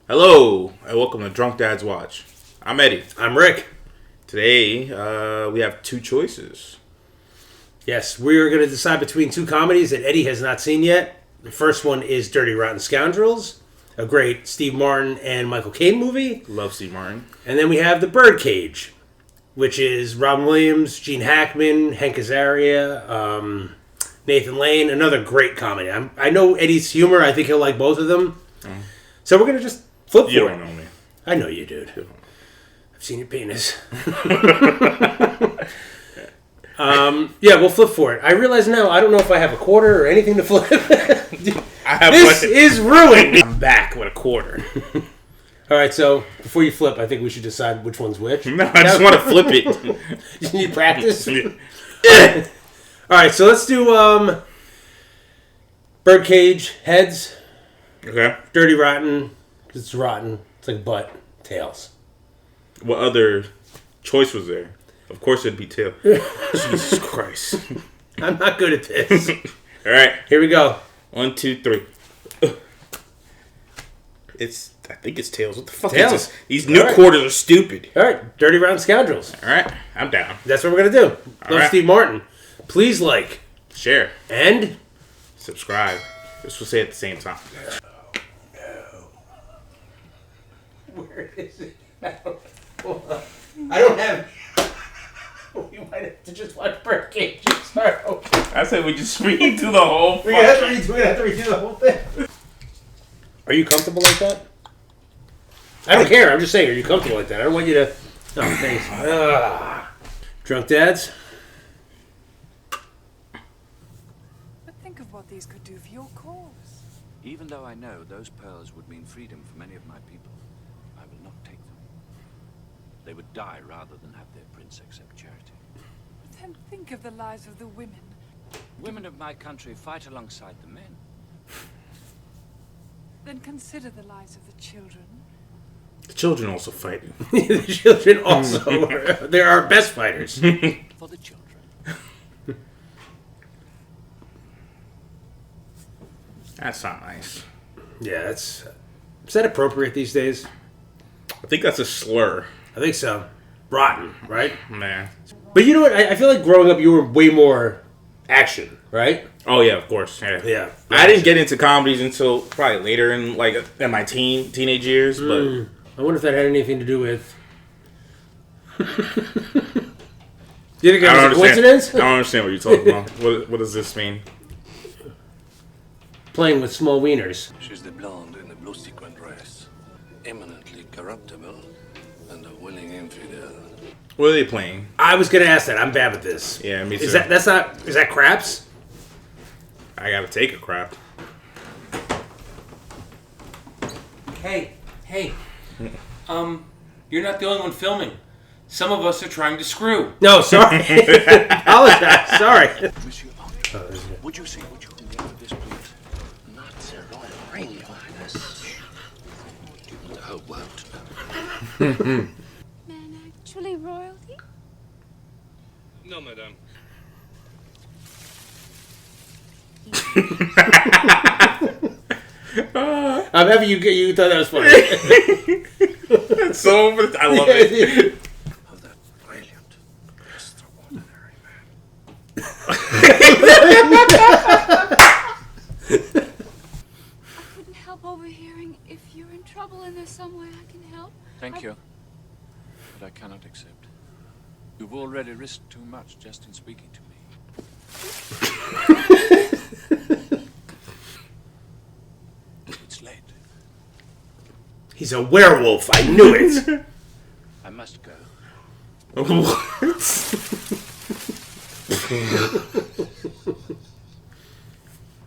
Hello, and welcome to Drunk Dad's Watch. I'm Eddie. I'm Rick. Today, we have two choices. Yes, we are going to decide between two comedies that Eddie has not seen yet. The first one is Dirty Rotten Scoundrels, a great Steve Martin and Michael Caine movie. Love Steve Martin. And then we have The Birdcage, which is Robin Williams, Gene Hackman, Hank Azaria, Nathan Lane. Another great comedy. I know Eddie's humor. I think he'll like both of them. So we're going to just flip for it. You don't know me. I know you, dude. I've seen your penis. Yeah, we'll flip for it. I realize now I don't know if I have a quarter or anything to flip. This is ruined. I'm back with a quarter. All right, so before you flip, I think we should decide which one's which. No, I just want to flip it. You need practice? All right, so let's do Birdcage, heads. Okay. Dirty Rotten, because it's rotten. It's like butt. Tails. What other choice was there? Of course it'd be tail. Jesus Christ. I'm not good at this. All right. Here we go. 1, 2, 3. I think it's tails. What the fuck Tails. is this? These new quarters are stupid. All right, Dirty Rotten Scoundrels. All right. I'm down. That's what we're going to do. Love right. Steve Martin. Please like. Share. And? Subscribe. This will say at the same time. Where is it? I don't have. We might have to just watch Birdcage and start over. I said we just read through the whole We're going to have to redo the whole thing. Are you comfortable like that? I don't care. I'm just saying, are you comfortable like that? I don't want you to... Oh, thanks. Drunk Dads? But think of what these could do for your cause. Even though I know those pearls would mean freedom for many of my people, I will not take them. They would die rather than have their prince accept charity. But then think of the lives of the women. Women of my country fight alongside the men. Then consider the lives of the children. The children also fight. The children also they're our best fighters. For the children. That's not nice. Yeah, is that appropriate these days? I think that's a slur. I think so. Rotten, right? Man. But you know what? I feel like growing up you were way more action, right? Oh yeah, of course. Yeah. I didn't get into comedies until probably later in my teenage years. But I wonder if that had anything to do with. Do you think it was a coincidence? I don't understand what you're talking about. What does this mean? Playing with small wieners. She's the blonde in the blue sequin dress, eminently corruptible and a willing infidel. What are they playing? I was gonna ask that. I'm bad with this. Yeah, me too. Is that craps? I gotta take a crap. Hey, you're not the only one filming. Some of us are trying to screw. No, sorry. Apologize. Sorry. Monsieur would you say what you can get for this, please? Not Sir Royal Ring, Your Highness. You want the whole world to know. Man, actually royalty? No, madame. I'm happy you thought that was funny. It's so I love it. Oh, that brilliant, extraordinary man. I couldn't help overhearing. If you're in trouble and there's some way I can help. Thank you. But I cannot accept. You've already risked too much just in speaking to me. It's late. He's a werewolf. I knew it. I must go. What?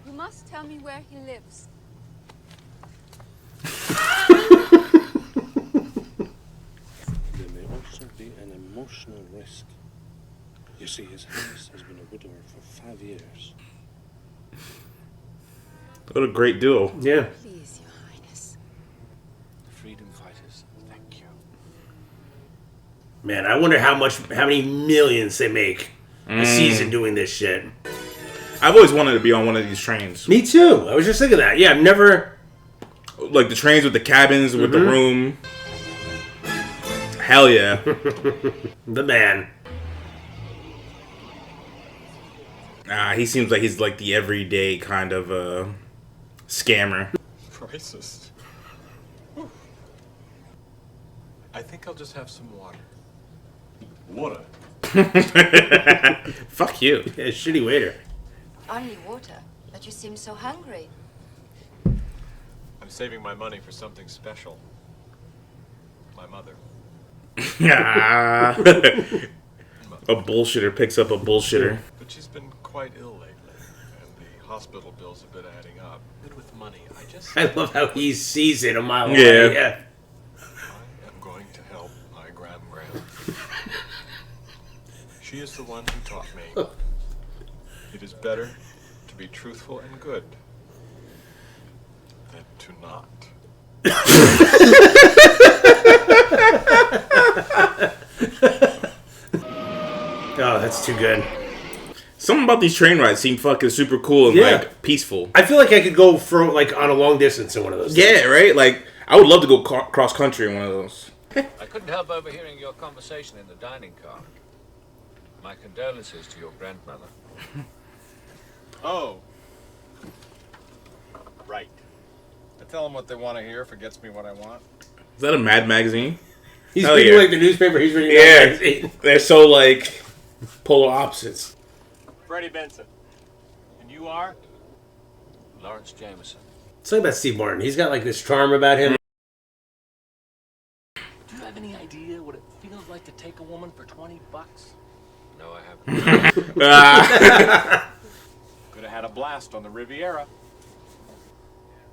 You must tell me where he lives. There may also be an emotional risk. You see, His Highness has been a widower for 5 years. What a great duo. Yeah. Please, Your Highness. Freedom fighters, thank you. Man, I wonder how many millions they make a season doing this shit. I've always wanted to be on one of these trains. Me too. I was just thinking that. Yeah, I've never. like the trains with the cabins with the room. Hell yeah. The man. He seems like he's like the everyday kind of scammer. Racist. Whew. I think I'll just have some water. Water? Fuck you. Yeah, shitty waiter. Only water, but you seem so hungry. I'm saving my money for something special. My mother. A bullshitter picks up a bullshitter. But she's been quite ill lately, and the hospital bills have been adding up. Good with money. I love how he sees it a mile away. Yeah. I am going to help my Gram. She is the one who taught me. It is better to be truthful and good than to not. Oh, that's too good. Something about these train rides seem fucking super cool and like peaceful. I feel like I could go for like on a long distance in one of those. Yeah, right? Like, I would love to go cross country in one of those. I couldn't help overhearing your conversation in the dining car. My condolences to your grandmother. Oh. Right. I tell them what they want to hear if it gets me what I want. Is that a Mad magazine? He's reading like the newspaper, he's reading Mad the magazine. They're so like polar opposites. Freddie Benson. And you are? Lawrence Jameson. It's like about Steve Martin. He's got like this charm about him. Do you have any idea what it feels like to take a woman for $20? No, I haven't. Could have had a blast on the Riviera.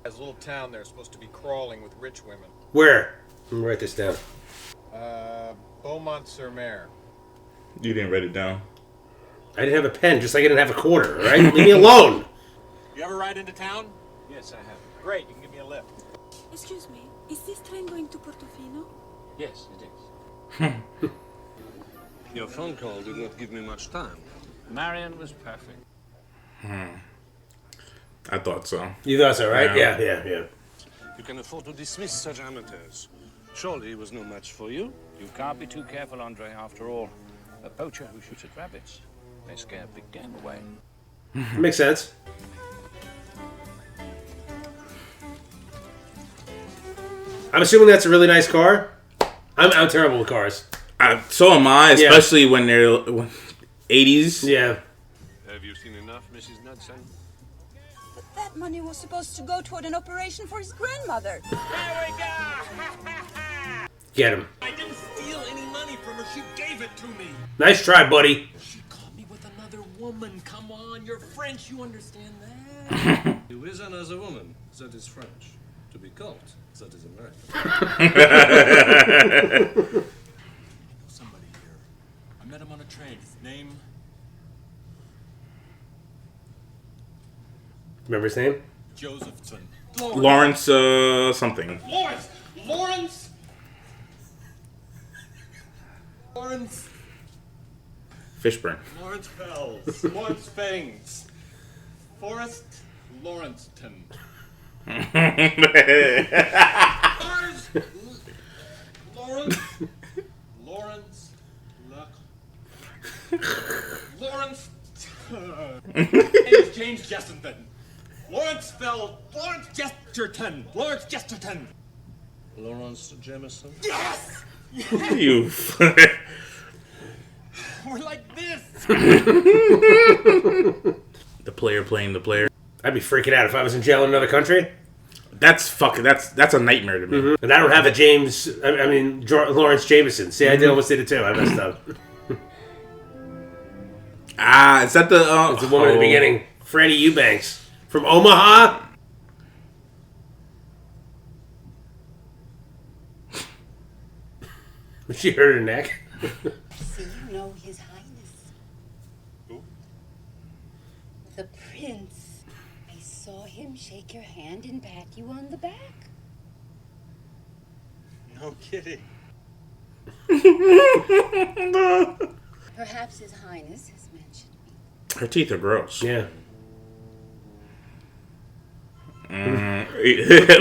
As a little town, they're supposed to be crawling with rich women. Where? Let me write this down. Beaumont-sur-Mer. You didn't write it down. I didn't have a pen, just like I didn't have a quarter, all right? Leave me alone. You ever ride into town? Yes, I have. Great, you can give me a lift. Excuse me, is this train going to Portofino? Yes, it is. Your phone call did not give me much time. Marion was perfect. I thought so. You thought so, right? Yeah. Yeah. You can afford to dismiss such amateurs. Surely he was no match for you. You can't be too careful, Andre, after all. A poacher who shoots at rabbits may scare big game away. Makes sense. I'm assuming that's a really nice car. I'm terrible with cars. So am I, especially when they're 80s. Yeah. Have you seen enough, Mrs. Knudsen? But that money was supposed to go toward an operation for his grandmother. There we go! Get him. I didn't steal any money from her. She gave it to me. Nice try, buddy. She caught me with another woman. Come on, you're French. You understand that? To reason as a woman, that is French. To be caught, that is American. Somebody here. I met him on a train. His name? Remember his name? Josephson. Lawrence, something. Lawrence! Fishburne. Lawrence Fells. Lawrence Fangs. Forrest Lawrencetown. Lawrence Lawrence James Jesterton. Lawrence Fell. Lawrence Jesterton. Lawrence Jesterton. Lawrence Jameson? Yes! You. We're like this. The player playing the player. I'd be freaking out if I was in jail in another country. That's a nightmare to me. And I don't have a Lawrence Jameson. See, I almost did it too. I messed up. Is that the... It's the woman at the beginning. Franny Eubanks. From Omaha? She hurt her neck. See, you know His Highness. Who? The Prince. I saw him shake your hand and pat you on the back. No kidding. Perhaps His Highness has mentioned me. Her teeth are gross. Yeah.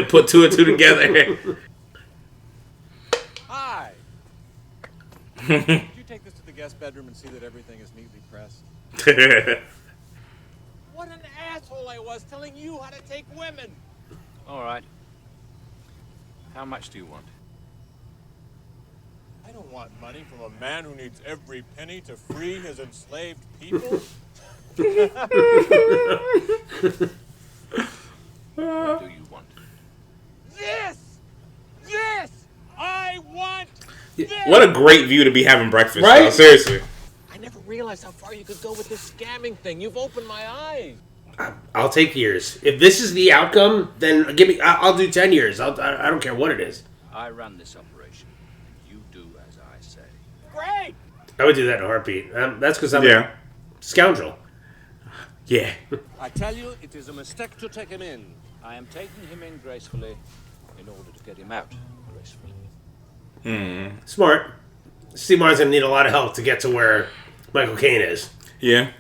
Put two and two together. Hi. Could you take this to the guest bedroom and see that everything is neatly pressed? What an asshole I was telling you how to take women. All right. How much do you want? I don't want money from a man who needs every penny to free his enslaved people. What do you want? This! I want this! What a great view to be having breakfast, Right? though. Seriously. I never realized how far you could go with this scamming thing. You've opened my eyes. I'll take years. If this is the outcome, then give me. I'll do 10 years. I don't care what it is. I run this operation. You do as I say. Great! I would do that in a heartbeat. That's because I'm a scoundrel. Yeah. I tell you, it is a mistake to take him in. I am taking him in gracefully in order to get him out gracefully. Smart. Steve Martin's going to need a lot of help to get to where Michael Caine is. Yeah.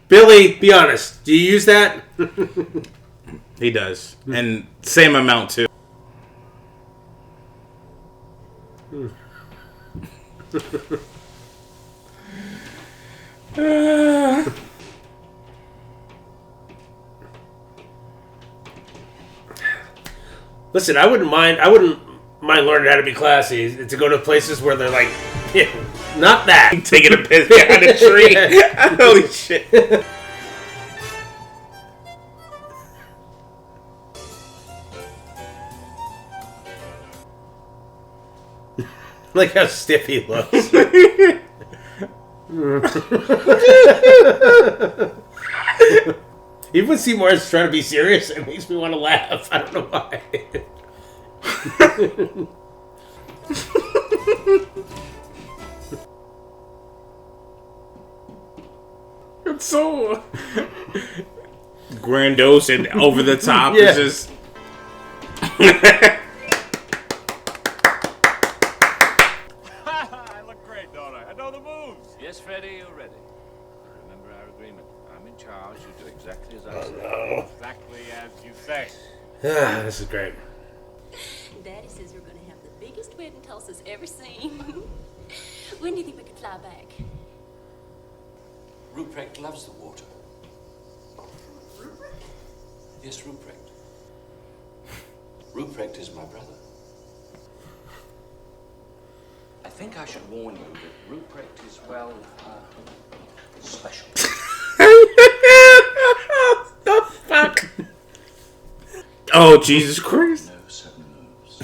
Billy, be honest. Do you use that? He does. And same amount, too. Listen, I wouldn't mind learning how to be classy. To go to places where they're like, yeah, not that. Taking a piss behind a tree. Yeah. Holy shit. Like how stiff he looks. Even when Seymour's trying to be serious, it makes me want to laugh. I don't know why. It's so grandiose and over the top. Yeah. It's just. I look great, don't I? I know the moves. Yes, Freddy, you're ready. Remember our agreement. I'm in charge. You do exactly as I say. No. Exactly as you say. This is great. Daddy says we're going to have the biggest wedding Tulsa's ever seen. When do you think we could fly back? Ruprecht loves the water. Ruprecht? Yes, Ruprecht. Ruprecht is my brother. I think I should warn you that Ruprecht is, well, special. The fuck? Oh, Jesus Christ. No sudden moves.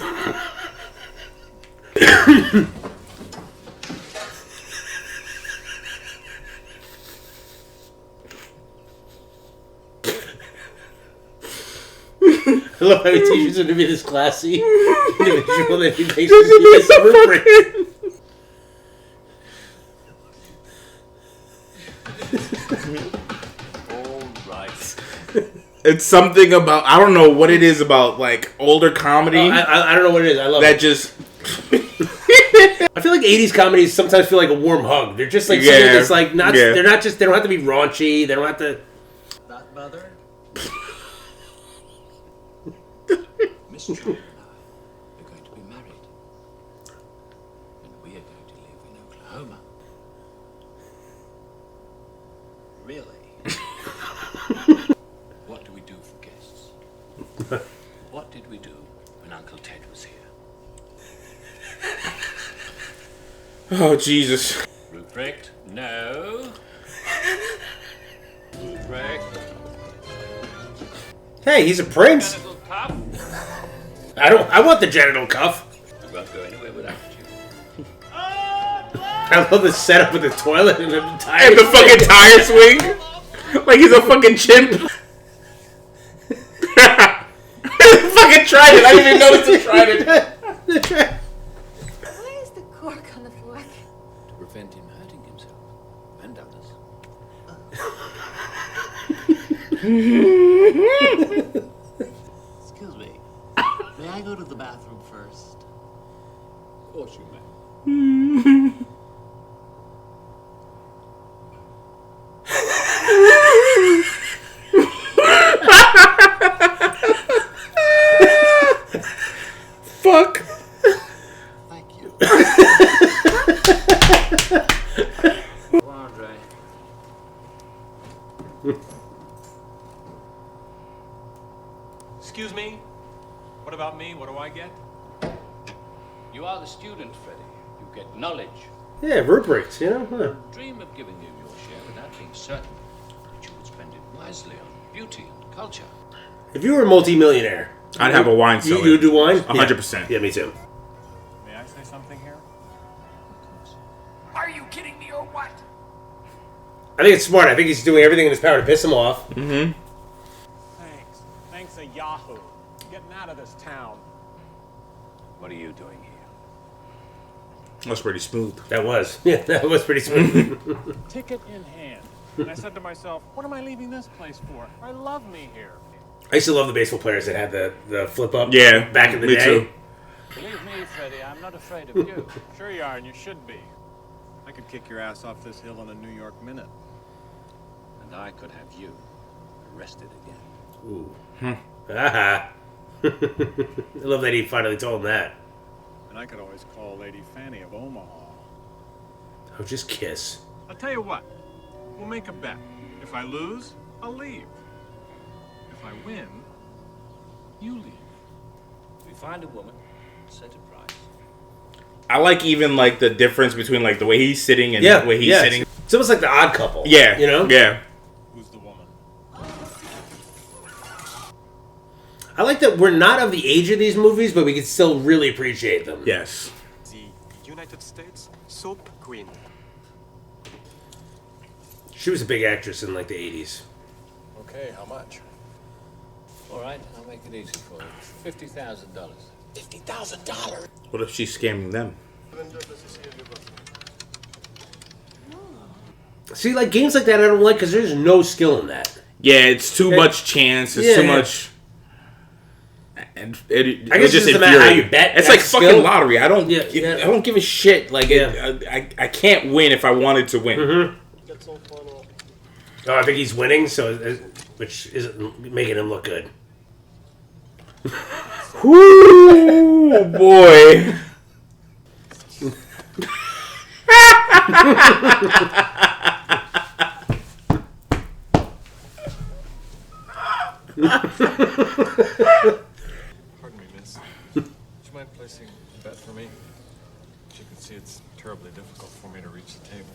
I love how he teaches him to be this classy individual that he makes his Ruprecht. All right. It's something about, I don't know what it is about, like, older comedy. I don't know what it is. I love that it. just. I feel like 80s comedies sometimes feel like a warm hug. They're just like something that's like not. Yeah. They're not just. They don't have to be raunchy. They don't have to. That mother? Miss John and I are going to be married. And we are going to live in Oklahoma. Really? What do we do for guests? What did we do when Uncle Ted was here? Oh, Jesus. Ruprecht, no. Ruprecht. Hey, he's a prince. Genital cuff. I want the genital cuff. We won't go anywhere without you. I love the setup with the toilet and the tire. And the fucking tire swing. Like he's a fucking chimp. Fucking trident. I didn't even notice the trident. Why is the cork on the fork? To prevent him hurting himself and others. Excuse me. May I go to the bathroom first? Of course you may. fuck? Thank you. Andre. Excuse me? What about me? What do I get? You are the student, Freddy. You get knowledge. Yeah, rubrics, you know? Huh. Dream of giving you your share without being certain that you would spend it wisely on beauty and culture. If you were a multi-millionaire, I'd have a wine cellar. You do wine? 100%. Yeah, me too. May I say something here? Are you kidding me or what? I think it's smart. I think he's doing everything in his power to piss him off. Mm-hmm. Thanks. Thanks a Yahoo. Getting out of this town. What are you doing here? That was pretty smooth. That was. Yeah, that was pretty smooth. Ticket in hand. And I said to myself, what am I leaving this place for? I love me here. I used to love the baseball players that had the flip up. Yeah, back in the me day. too. Believe me, Freddie, I'm not afraid of you. Sure you are, and you should be. I could kick your ass off this hill in a New York minute. And I could have you arrested again. Ooh. Aha. I love that he finally told him that. And I could always call Lady Fanny of Omaha. Oh, just kiss. I'll tell you what. We'll make a bet. If I lose, I'll leave. If I win, you leave. We find a woman, set a price. I like even like the difference between like the way he's sitting and the way he's sitting. It's almost like the Odd Couple. Yeah, you know. Yeah. Who's the woman? I like that we're not of the age of these movies, but we can still really appreciate them. Yes. The United States Soap Queen. She was a big actress in like the 80s. Okay, how much? All right, I'll make it easy for you. $50,000. $50,000? What if she's scamming them? See, like games like that I don't like because there's no skill in that. Yeah, it's too much chance. It's too much. And I guess it doesn't matter how you bet. It's like fucking skill. lottery. I don't give a shit. Like I can't win if I wanted to win. Mm-hmm. Oh, I think he's winning, so which isn't making him look good. Whoo, boy. Pardon me, miss. Would you mind placing a bet for me? As you can see, it's terribly difficult for me to reach the table.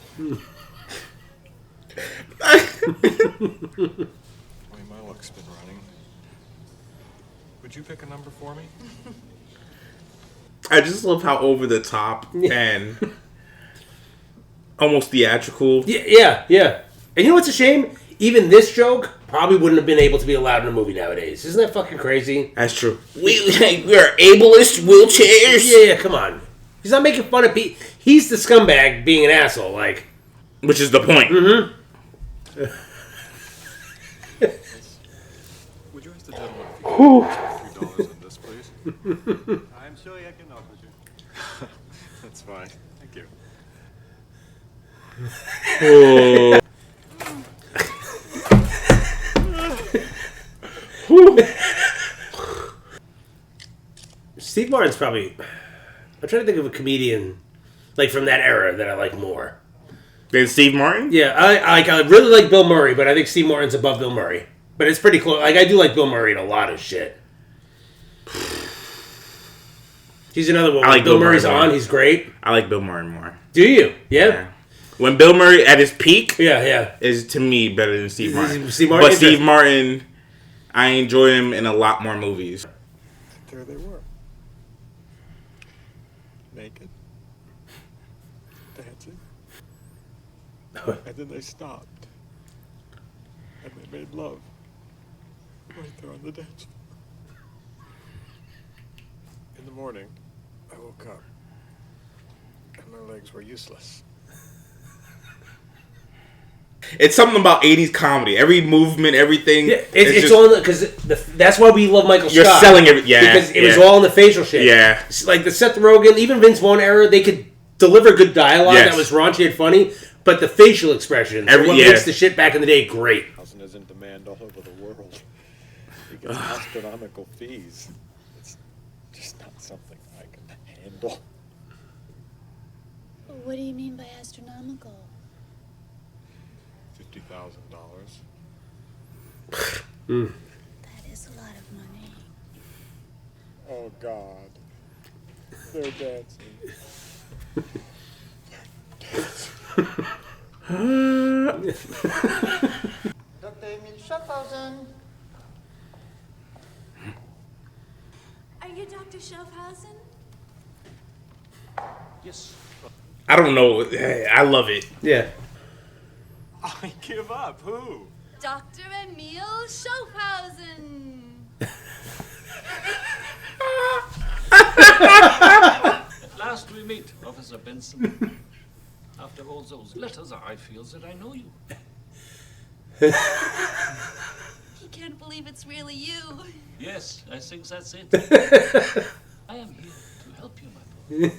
The way my luck's been running. Would you pick a number for me? I just love how over the top and almost theatrical. Yeah. And you know what's a shame? Even this joke probably wouldn't have been able to be allowed in a movie nowadays. Isn't that fucking crazy? That's true. We're ableist wheelchairs. Yeah, come on. He's not making fun of people. He's the scumbag being an asshole, like. Which is the point. Mm-hmm. Would you ask the gentleman if he could $3 on this, please? I'm sorry I cannot, monsieur. That's fine. Thank you. Oh. Steve Martin's probably. I'm trying to think of a comedian like from that era that I like more. Than Steve Martin? Yeah, I really like Bill Murray, but I think Steve Martin's above Bill Murray. But it's pretty close. Like I do like Bill Murray in a lot of shit. He's another one. I like Bill Bill Murray's Murray on. more. He's great. I like Bill Murray more. Do you? Yeah. When Bill Murray at his peak, yeah, is to me better than Steve Martin. Steve Martin but Steve Martin, I enjoy him in a lot more movies. There they were. Naked. Dancing. And then they stopped. And they made love. Right there on the dance floor. In the morning, I woke up. And my legs were useless. It's something about 80s comedy. Every movement, everything. Yeah, it's all because that's why we love Michael You're Scott. selling it, yeah. Because it was all in the facial shit. Yeah. It's like the Seth Rogen, even Vince Vaughn era, they could deliver good dialogue that was raunchy and funny, but the facial expressions are what makes the shit back in the day great. Housing is in demand all over the world. He gets astronomical fees. It's just not something What do you mean by astronomical? $50,000. That is a lot of money. Oh God. They're dancing. Dr. Emil Schaffhausen. Are you Dr. Schaffhausen? Yes. I don't know. I love it. Yeah. I give up. Who? Dr. Emil Schaffhausen. At last we meet, Officer Benson. After all those letters, I feel that I know you. He can't believe it's really you. Yes, I think that's it. I am here to help you, my boy.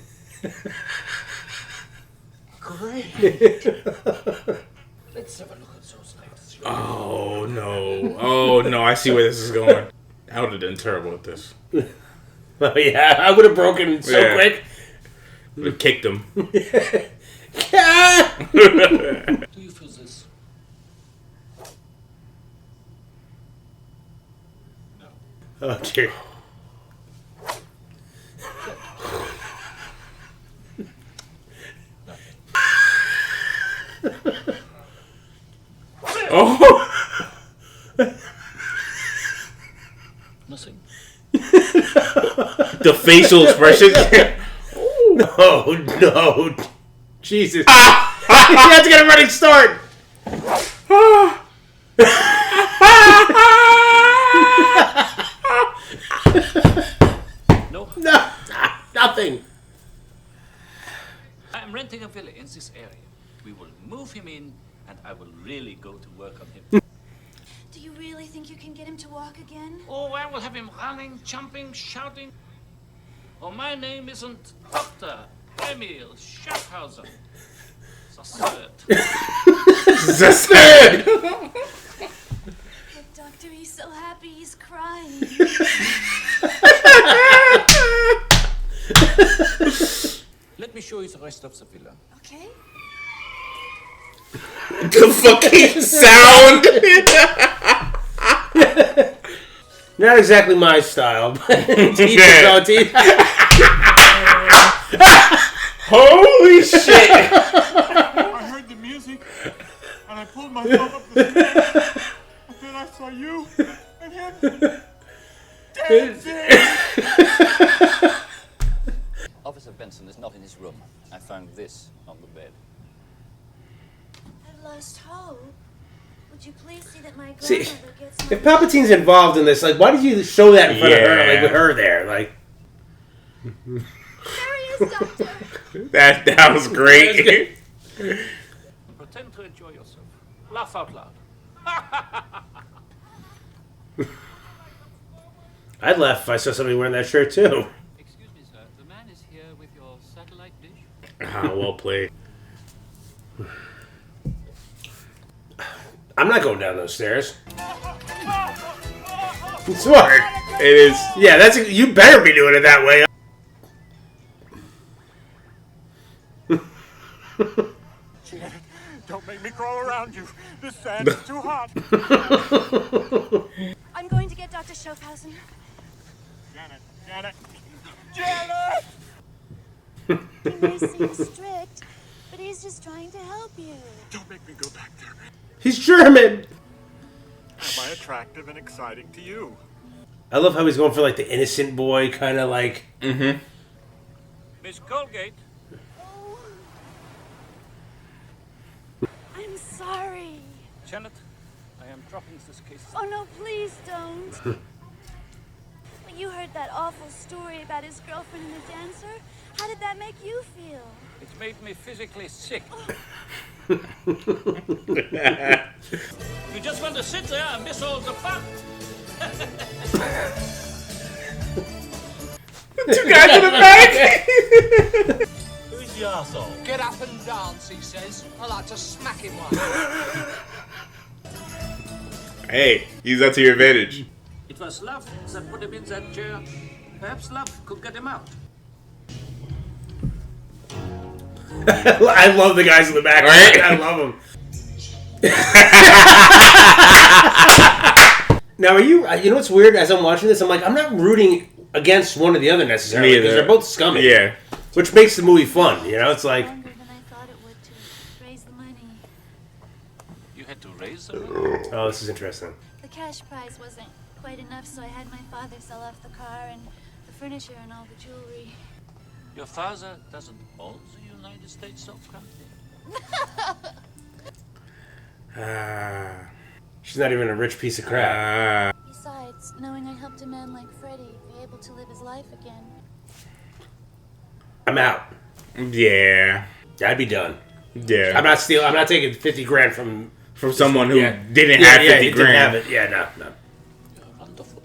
Great. Let's have a look at those letters. Oh no! Oh no! I see where this is going. I would have done terrible at this. Oh yeah, I would have broken so quick. Would have kicked him. Do you feel this? No. Oh dear. Oh. Nothing. The facial expression. No. Jesus. You have to get a running start. No. Nothing. I'm renting a villa in this area. We will move him in, and I will really go to work on him. Do you really think you can get him to walk again? Oh, I will have him running, jumping, shouting. Oh, my name isn't Dr. Emil Schaffhausen. The third. The third. Look, Doctor, he's so happy he's crying. Let me show you the rest of the villa. Okay? The fucking sound. Not exactly my style, but teeth is all teeth. Holy shit! I heard the music, and I pulled myself up the stairs, and then I saw you and him dancing. Officer Benson is not in his room. I found this on the bed. I've lost hope. Would you please see that my See, grandmother gets my... if Palpatine's involved in this, like, why did you show that in front of her, like, with her there, like? There he is, Doctor. That was great. Pretend to enjoy yourself. Laugh out loud. I'd laugh if I saw somebody wearing that shirt too. Excuse me, sir. The man is here with your satellite dish. Ah, well played. I'm not going down those stairs. Smart. It is. Yeah, that's. You better be doing it that way. Janet, don't make me crawl around you. This sand is too hot. I'm going to get Dr. Schaffhausen. Janet. Janet! He may seem strict, but he's just trying to help you. Don't make me go back there. He's German. Am I attractive and exciting to you? I love how he's going for like the innocent boy kind of like. Mm-hmm. Miss Colgate. I'm sorry. Janet, I am dropping this case. Oh, no, please don't. When you heard that awful story about his girlfriend and the dancer, how did that make you feel? It made me physically sick. You just want to sit there and miss all the fun. Two guys in the back. Who's the arsehole? Get up and dance, he says. I like to smack him one. Hey, use that to your advantage. It was love that put him in that chair. Perhaps love could get him out. I love the guys in the back. Right? I love them. Now, are you? You know what's weird? As I'm watching this, I'm like, I'm not rooting against one or the other necessarily because they're both scummy. Yeah, which makes the movie fun. You know, it's like. You had to raise the money? Oh, this is interesting. The cash prize wasn't quite enough, so I had my father sell off the car and the furniture and all the jewelry. Your father doesn't own the United States of Company? She's not even a rich piece of crap. Besides, knowing I helped a man like Freddie be able to live his life again. I'm out. Yeah, I'd be done. Yeah, I'm not stealing. I'm not taking $50,000 from someone who didn't have have 50 grand. Didn't have it. Yeah, no. Wonderful.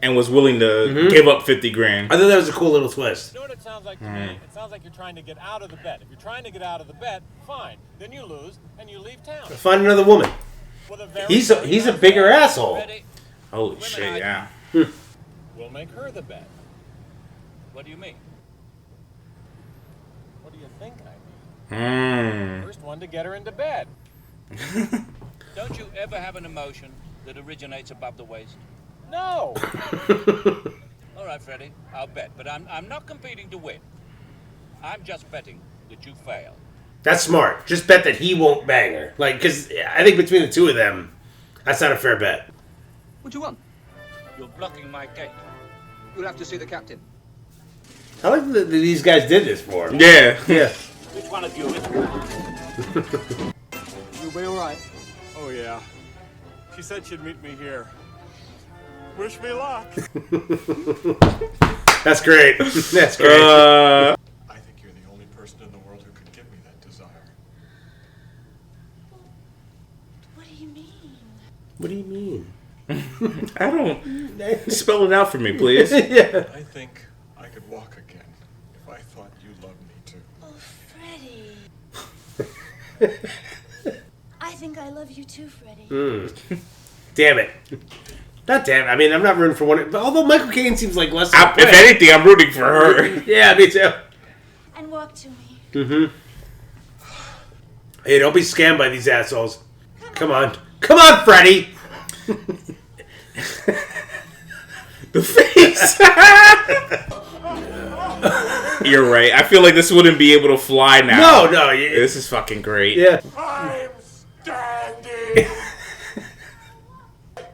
And was willing to give up 50 grand. I thought that was a cool little twist. You know what it sounds like to me? It sounds like you're trying to get out of the bet. If you're trying to get out of the bet, fine. Then you lose and you leave town. Find another woman. He's a bigger asshole. Holy shit! Yeah. We'll make her the bet. What do you mean? What do you think I mean? First one to get her into bed. Don't you ever have an emotion that originates above the waist? No. All right, Freddie, I'll bet, but I'm not competing to win. I'm just betting that you fail. That's smart. Just bet that he won't bang her. Like, because I think between the two of them, that's not a fair bet. What do you want? You're blocking my gate. You'll have to see the captain. I like that these guys did this for him. Yeah. Which one of you is... You'll be all right. Oh, yeah. She said she'd meet me here. Wish me luck. That's great. That's great. I think you're the only person in the world who could give me that desire. What do you mean? What do you mean? I don't. Spell it out for me, please. Yeah. I think I could walk again if I thought you loved me too. Oh, Freddie. I think I love you too, Freddie. Damn it. Not damn it. I mean, I'm not rooting for one. But although Michael Caine seems like less. If anything, I'm rooting for her. Yeah, me too. And walk to me. Mm-hmm. Hey, don't be scammed by these assholes. Come on. Come on, Freddie. The face. You're right. I feel like this wouldn't be able to fly now. No. This is fucking great. Yeah. I'm standing.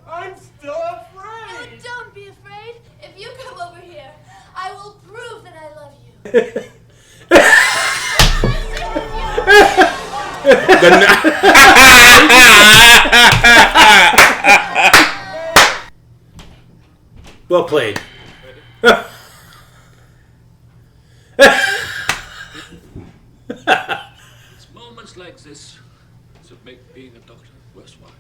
I'm still afraid. Oh, don't be afraid. If you come over here, I will prove that I love you. Well played. It's moments like this that make being a doctor worthwhile.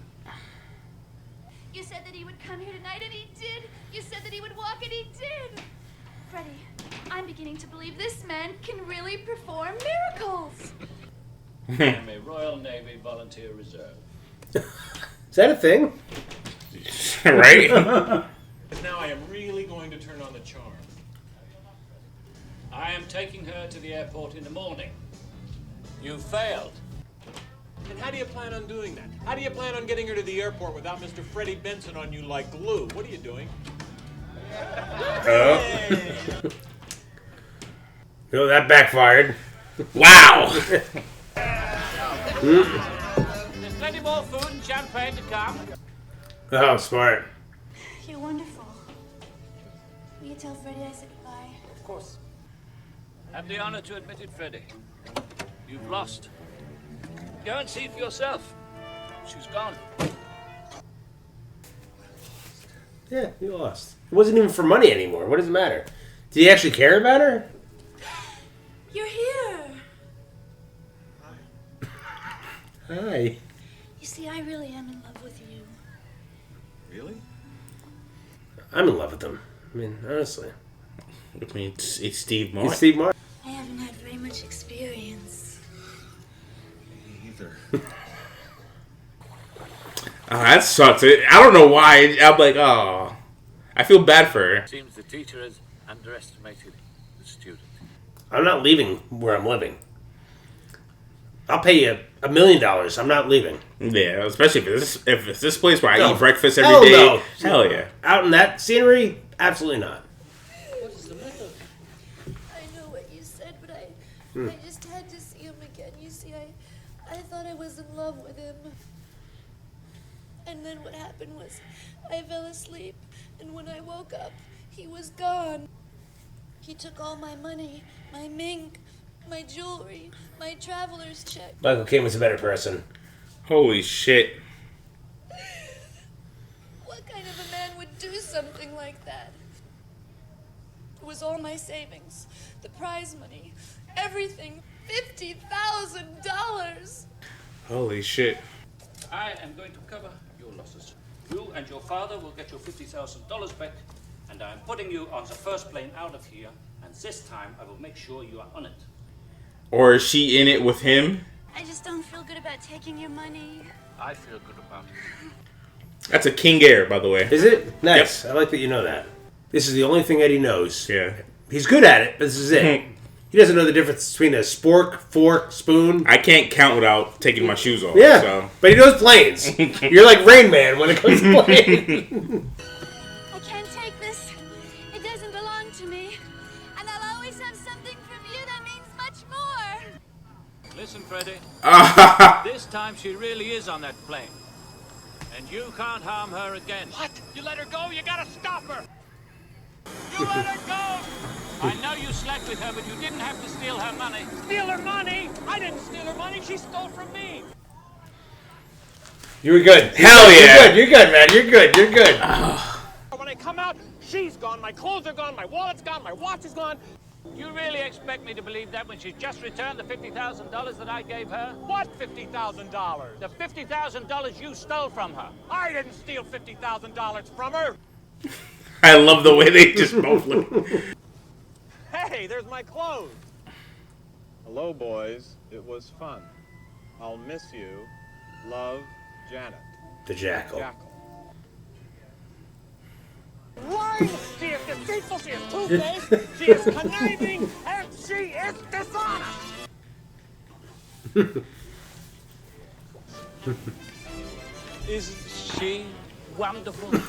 You said that he would come here tonight, and he did. You said that he would walk, and he did. Freddie, I'm beginning to believe this man can really perform miracles. I'm a Royal Navy Volunteer Reserve. Is that a thing? Right? Now I am really going to turn on the charm. I am taking her to the airport in the morning. You failed. And how do you plan on doing that? How do you plan on getting her to the airport without Mr. Freddie Benson on you like glue? What are you doing? No, that backfired. Wow. There's plenty more food and champagne to come. Oh, smart. You're wonderful. Will you tell Freddie I said goodbye? Of course. Have the honor to admit it, Freddie. You've lost. Go and see for yourself. She's gone. Yeah, you lost. It wasn't even for money anymore. What does it matter? Did he actually care about her? You're here. Hi. You see, I really am in love with you. Really? I'm in love with him. I mean, honestly. I mean, it's Steve Martin. It's Steve Martin. I haven't had very much experience. Me either. That sucks. I don't know why. I'm like, oh. I feel bad for her. Seems the teacher has underestimated the student. I'm not leaving where I'm living. I'll pay you $1 million. I'm not leaving. Yeah, especially if it's this place where I No. eat breakfast every Hell day. no. Hell yeah. Out in that scenery, absolutely not. I know what you said, but I just had to see him again. You see, I thought I was in love with him. And then what happened was I fell asleep, and when I woke up, he was gone. He took all my money, my mink, my jewelry, my traveler's check. Michael Caine was a better person. Holy shit. What kind of a man would do something like that? It was all my savings, the prize money, everything. $50,000. Holy shit. I am going to cover your losses. You and your father will get your $50,000 back, and I am putting you on the first plane out of here, and this time I will make sure you are on it. Or is she in it with him? I just don't feel good about taking your money. I feel good about it. That's a King Air, by the way. Is it? Nice. Yep. I like that you know that. This is the only thing Eddie knows. Yeah. He's good at it, but this is it. He doesn't know the difference between a spork, fork, spoon. I can't count without taking my shoes off. Yeah, So. but he knows planes. You're like Rain Man when it comes to planes. I can't take this. It doesn't belong to me. And I'll always have something from you that means much more. Listen, Freddy. This time she really is on that plane. And you can't harm her again. What? You let her go? You gotta stop her! You let her go! I know you slept with her, but you didn't have to steal her money. Steal her money? I didn't steal her money. She stole from me. You were good. Hell yeah. You're good, man. You're good. You're good. When I come out, she's gone. My clothes are gone. My wallet's gone. My watch is gone. You really expect me to believe that when she's just returned the $50,000 that I gave her? What $50,000? The $50,000 you stole from her. I didn't steal $50,000 from her. I love the way they just both look. Hey, there's my clothes. Hello, boys. It was fun. I'll miss you. Love, Janet. The Jackal. Lying! She is deceitful, she is two-faced, she is conniving, and she is dishonest! Isn't she wonderful?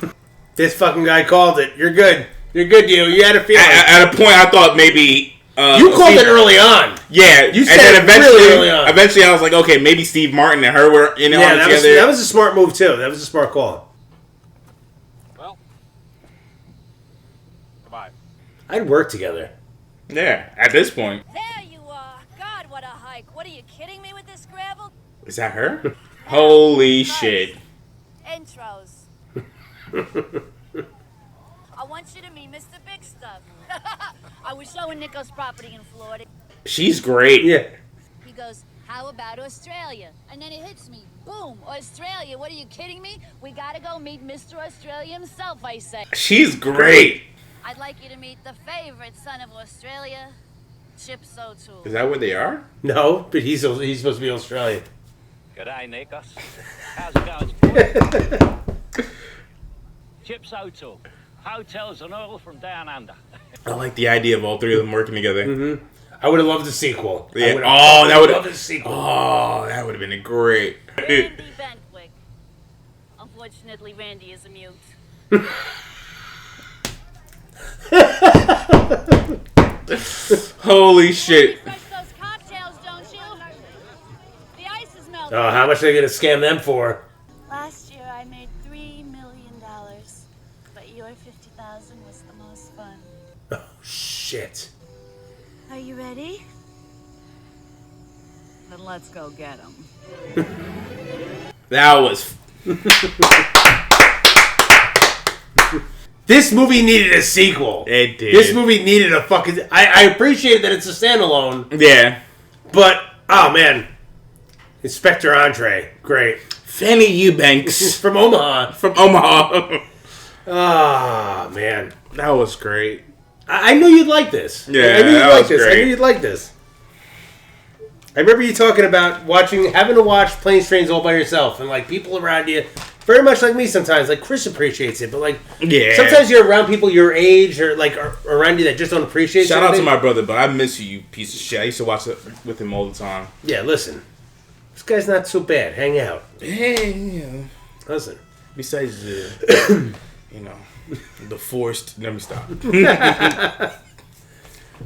This fucking guy called it. You're good. You're good, you. You had a feeling. At a point, I thought maybe... you called it early on. Yeah. You and said then it eventually, really early on. Eventually, I was like, okay, maybe Steve Martin and her were in it all together. That was a smart move, too. That was a smart call. Well, goodbye. I'd work together. Yeah, at this point. There you are. God, what a hike. What are you kidding me with this Scrabble? Is that her? Holy shit. Intros. I want you to meet Mr. Big Stuff. I was showing Nico's property in Florida. She's great. Yeah. He goes, how about Australia? And then it hits me. Boom, Australia. What are you kidding me? We gotta go meet Mr. Australia himself, I say. She's great. I'd like you to meet the favorite son of Australia, Chip O'Toole. Is that where they are? No, but he's supposed to be Australian. G'day, Nikos. How's it going, sport? Chip O'Toole. Hotels and oil from down under. I like the idea of all three of them working together. Mm-hmm. I would have loved a sequel. Yeah. That would have loved a sequel. Oh, that would have been a great. Randy Bentwick. Unfortunately, Randy is a mute. Holy shit. Fresh those cocktails, don't you? The ice is melting. Oh, how much are they going to scam them for? Last year I made $3 million, but your $50,000 was the most fun. Oh, shit. Are you ready? Then let's go get him. That was... This movie needed a sequel. It did. This movie needed a fucking... I appreciate that it's a standalone. Yeah. But, oh, man. Inspector Andre. Great. Fanny Eubanks. From Omaha. Ah, man. That was great. I knew you'd like this. Yeah, I knew you'd that like was this. great. I knew you'd like this. I remember you talking about having to watch Planes, Trains all by yourself, and like people around you, very much like me sometimes. Like Chris appreciates it, but like sometimes you're around people your age or like around you that just don't appreciate. Shout out something. to my brother, but I miss you piece of shit. I used to watch it with him all the time. Yeah, listen. This guy's not so bad. Hang out. Hey, you know. Listen. Besides the, the forced. Let me stop. That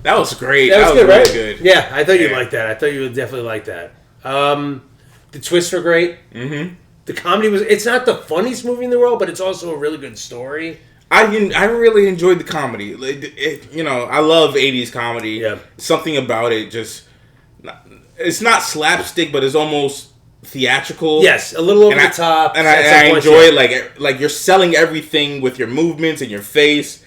was great. That was good, really right? good. Yeah, I thought you'd like that. I thought you would definitely like that. The twists were great. Mm-hmm. The comedy was... It's not the funniest movie in the world, but it's also a really good story. I really enjoyed the comedy. I love 80s comedy. Yeah. Something about it just... It's not slapstick, but it's almost theatrical. Yes, a little over the top. And I enjoy it. Like you're selling everything with your movements and your face.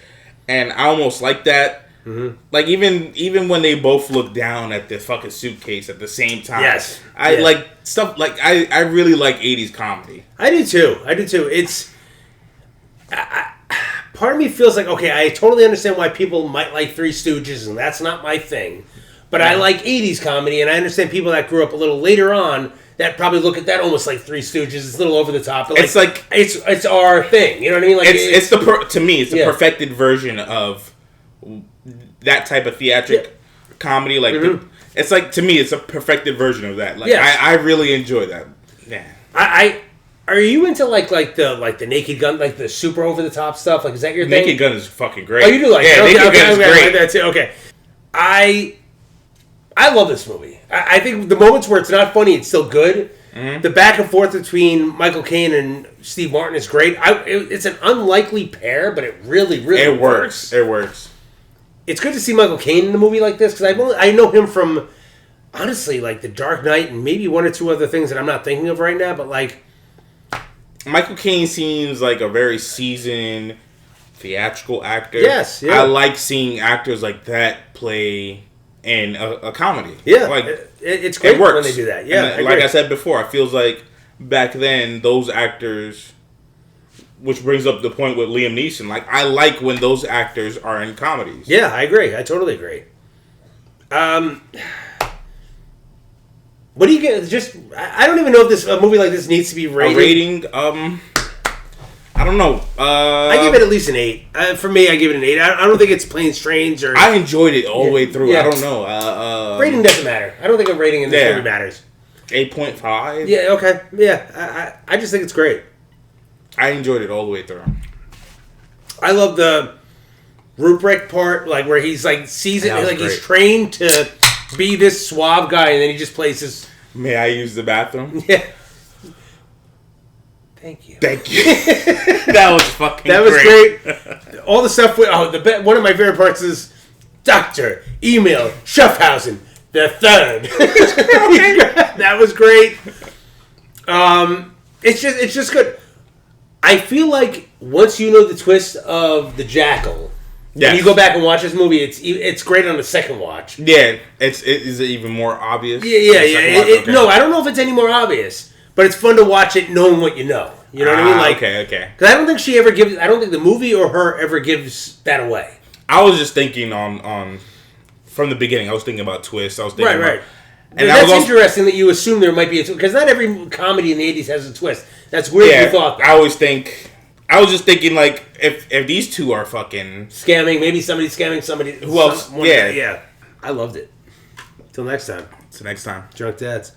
And I almost like that. Mm-hmm. Like even when they both look down at the fucking suitcase at the same time. Yes. I like stuff like I really like 80s comedy. I do too. It's part of me feels like, okay, I totally understand why people might like Three Stooges, and that's not my thing. But I like 80s comedy, and I understand people that grew up a little later on that probably look at that almost like Three Stooges. It's a little over the top. But it's our thing. You know what I mean? Like to me, it's the perfected version of that type of theatric comedy. Like it's like, to me, it's a perfected version of that. Like I really enjoy that. Yeah. Are you into like the Naked Gun, like the super over the top stuff? Like, is that your thing? Naked Gun is fucking great. Oh, you do like it? Okay, Naked Gun is great. That's it. Okay. I love this movie. I think the moments where it's not funny, it's still good. Mm-hmm. The back and forth between Michael Caine and Steve Martin is great. It's an unlikely pair, but it really works. It works. It's good to see Michael Caine in a movie like this, because I know him from, honestly, like The Dark Knight and maybe one or two other things that I'm not thinking of right now, but like... Michael Caine seems like a very seasoned theatrical actor. Yes, yeah. I like seeing actors like that play in a comedy. Yeah, like it's great it works when they do that. Yeah, like I said before, I feels like back then those actors, which brings up the point with Liam Neeson. Like, I like when those actors are in comedies. Yeah, I agree. I totally agree. What do you get? Just I don't even know if a movie like this needs to be rated. A rating? I don't know. I give it at least an 8. For me, I give it an 8. I don't think it's plain strange or. I enjoyed it all the way through. Yeah. I don't know. Rating doesn't matter. I don't think a rating in this movie matters. 8.5. Yeah. Okay. Yeah. I just think it's great. I enjoyed it all the way through. I love the rubric part, like where he's like sees it, like he's trained to be this suave guy, and then he just plays this. May I use the bathroom? Yeah. Thank you. That was fucking. That was great. All the stuff with one of my favorite parts is Doctor email Schaffhausen the third. That was great. It's just good. I feel like once you know the twist of the Jackal, and you go back and watch this movie, it's great on the second watch. Yeah, is it even more obvious? Yeah. No, I don't know if it's any more obvious, but it's fun to watch it knowing what you know. You know what I mean? Like, okay. Because I don't think she ever gives. I don't think the movie or her ever gives that away. I was just thinking on from the beginning. I was thinking about twists. I was thinking right. And that's interesting that you assume there might be a twist, because not every comedy in the 80s has a twist. That's weird you thought that. I was just thinking, like, if these two are fucking scamming, maybe somebody's scamming somebody. Who else? Yeah. I loved it. Till next time. Till next time. Drunk Dads.